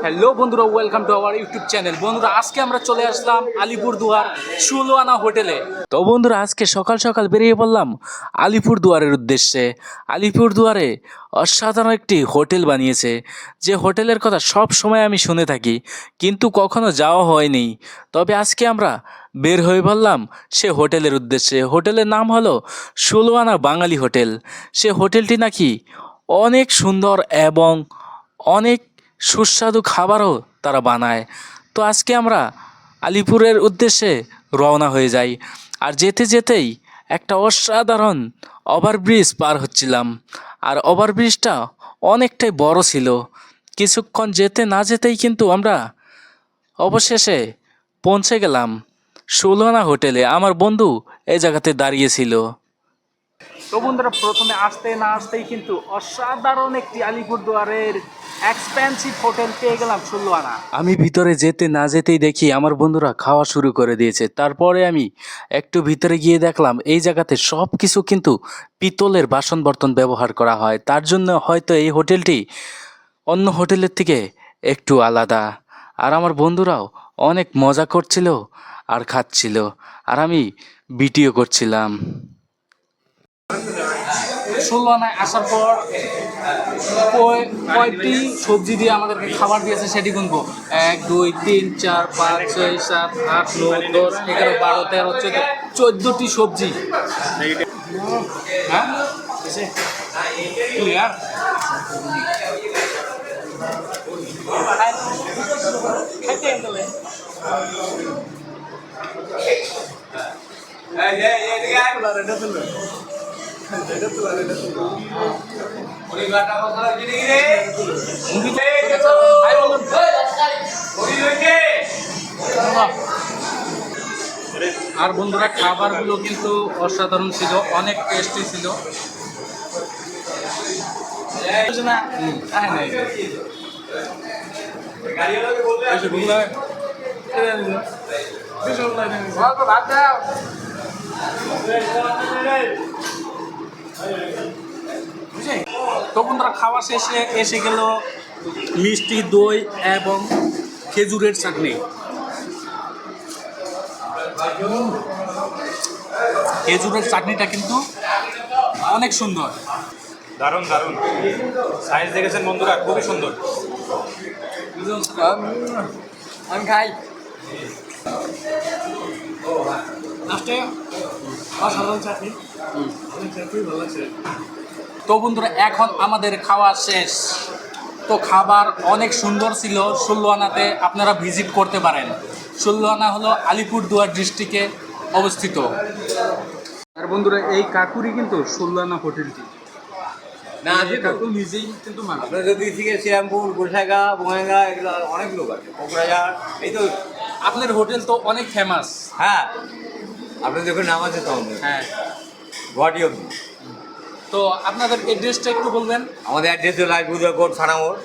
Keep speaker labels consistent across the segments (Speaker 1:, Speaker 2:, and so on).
Speaker 1: Hello বন্ধুরা, welcome to our YouTube channel. বন্ধুরা, আজকে আমরা চলে আসলাম আলিপুরদুয়ার ১৬ আনা হোটেলে। তো বন্ধুরা, আজকে সকাল সকাল বেরিয়ে পড়লাম আলিপুরদুয়ারের উদ্দেশ্যে। আলিপুরদুয়ারে অসাধারণ একটি হোটেল বানিয়েছে, যে হোটেলের কথা সব সময় আমি শুনে থাকি, কিন্তু কখনো যাওয়া হয়নি। তবে আজকে আমরা বের হয়ে পড়লাম সে হোটেলের উদ্দেশ্যে। হোটেলের নাম হলো ১৬ আনা বাঙালি হোটেল। সে হোটেলটি নাকি অনেক সুন্দর এবং অনেক সুস্বাদু খাবারও তারা বানায়। তো আজকে আমরা আলিপুরের উদ্দেশ্যে রওনা হয়ে যাই। আর যেতে যেতেই একটা অসাধারণ ওভারব্রিজ পার হচ্ছিলাম। আর ওভারব্রিজটা অনেকটাই বড় ছিল। কিছুক্ষণ যেতে না যেতেই কিন্তু আমরা অবশেষে পৌঁছে গেলাম ১৬ আনা হোটেলে। আমার বন্ধু এই জায়গাতে দাঁড়িয়েছিল। তো বন্ধুরা, প্রথমে আসতে না আসতেই কিন্তু অসাধারণ একটি আলিপুরদুয়ারের এক্সপেন্সিভ হোটেল পেয়ে গেলাম ১৬ আনা। আমি ভিতরে যেতে না যেতেই দেখি আমার বন্ধুরা খাওয়া শুরু করে দিয়েছে। তারপরে আমি একটু ভিতরে গিয়ে দেখলাম এই জায়গাতে সব কিছু কিন্তু পিতলের বাসন বর্তন ব্যবহার করা হয়। তার জন্য হয়তো এই হোটেলটি অন্য হোটেলের থেকে একটু আলাদা। আর আমার বন্ধুরাও অনেক মজা করছিল আর খাচ্ছিল, আর আমি ভিডিও করছিলাম। ১৬ আনায় আসার পর কয়টি সবজি দিয়ে আমাদেরকে খাবার দিয়েছে সেটি গুনবো। ১, ২, ৩, ৪, ৫, ৬, ৭, ৮, ৯, ১০, ১১, ১২, ১৩, ১৪টি সবজি। হ্যাঁ ক্লিয়ার। আর বন্ধুরা, খাবারগুলো কিন্তু অসাধারণ ছিল, অনেক টেস্টি ছিল। তো বন্ধুরা, খাওয়া শেষে এসে গেল মিষ্টি দই এবং খেজুরের চাটনি। খেজুরের চাটনিটা কিন্তু অনেক সুন্দর।
Speaker 2: দারুণ দারুণ সাইজ দেখেছেন বন্ধুরা, খুবই সুন্দর।
Speaker 1: আমি খাই লাস্টে অসাধারণ চাটনি। ভালো লাগছে। তো বন্ধুরা, এখন আমাদের খাওয়া শেষ। তো খাবার অনেক সুন্দর ছিল। ১৬ আনাতে আপনারা ভিজিট করতে পারেন। ১৬ আনা হলো আলিপুরদুয়ার ডিস্ট্রিক্টে অবস্থিত। আর বন্ধুরা, এই কাকুরই কিন্তু ১৬ আনা হোটেলটি।
Speaker 2: না,
Speaker 1: এই কাকু নিজেই কিন্তু মানুষ।
Speaker 2: আপনার যদি থেকে শ্রীরামপুর, গোসাইগাঁ, বঙ্গাইগাঁ, এগুলো অনেক লোক আছে, কোকরাঝাড়, এই তো।
Speaker 1: আপনার হোটেল তো অনেক ফেমাস।
Speaker 2: হ্যাঁ, আপনি দেখুন নাম আছে তো আমাদের।
Speaker 1: হ্যাঁ,
Speaker 2: গুয়াহাটি অব্দি।
Speaker 1: তো আপনাদের অ্যাড্রেসটা একটু বলবেন।
Speaker 2: আমাদের অ্যাড্রেস হলো আলিপুরদুয়ার কোর্ট, থানা মোড়।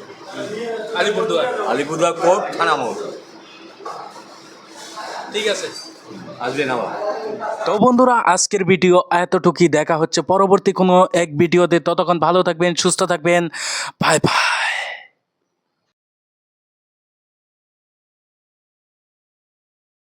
Speaker 1: আলিপুরদুয়ার।
Speaker 2: আলিপুরদুয়ার কোর্ট, থানা মোড়।
Speaker 1: ঠিক আছে,
Speaker 2: আসবেন আবার।
Speaker 1: তো বন্ধুরা, আজকের ভিডিও এতটুকুই। দেখা হচ্ছে পরবর্তী কোনো এক ভিডিওতে। ততক্ষণ ভালো থাকবেন, সুস্থ থাকবেন। Bye bye.